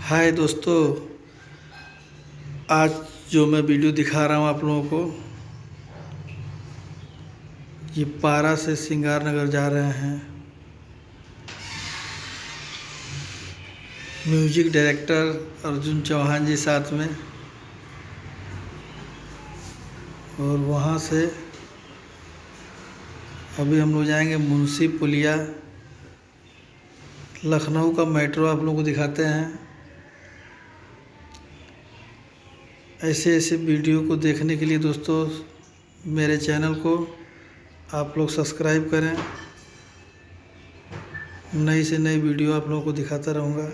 हाय दोस्तों, आज जो मैं वीडियो दिखा रहा हूँ आप लोगों को, ये पारा से सिंगार नगर जा रहे हैं। म्यूजिक डायरेक्टर अर्जुन चौहान जी साथ में, और वहाँ से अभी हम लोग जाएंगे मुंशी पुलिया। लखनऊ का मेट्रो आप लोगों को दिखाते हैं। ऐसे ऐसे वीडियो को देखने के लिए दोस्तों मेरे चैनल को आप लोग सब्सक्राइब करें। नई से नई वीडियो आप लोगों को दिखाता रहूँगा।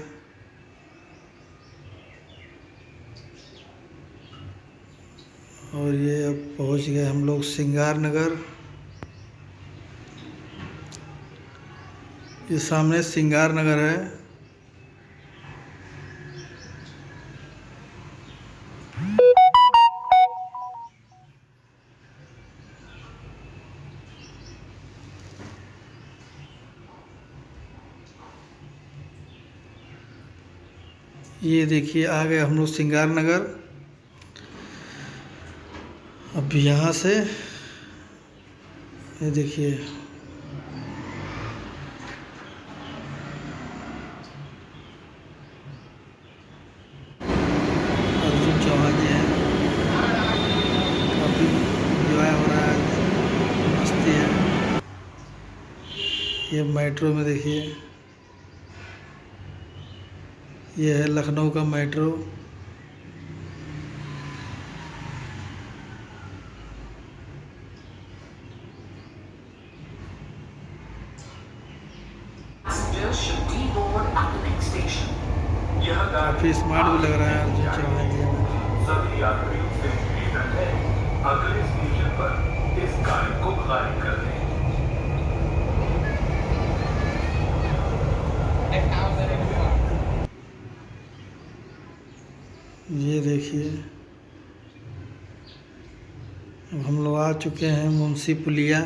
और ये अब पहुँच गए हम लोग सिंगार नगर। ये सामने सिंगार नगर है। ये देखिए आ गए हम लोग सिंगार नगर। अब यहाँ से ये देखिए अर्जुन चौहान जी हैं। काफ़ी इंजॉय हो रहा है, मस्ती है। ये मेट्रो में देखिए, ये है लखनऊ का मेट्रो। काफी स्मार्ट भी लग रहा है अर्जुन चौहान जी में। सभी यात्रियों से निवेदन है, अगले स्टेशन पर इस गाड़ी को खाली कर दें। ये देखिए अब हम लोग आ चुके हैं मुंशी पुलिया।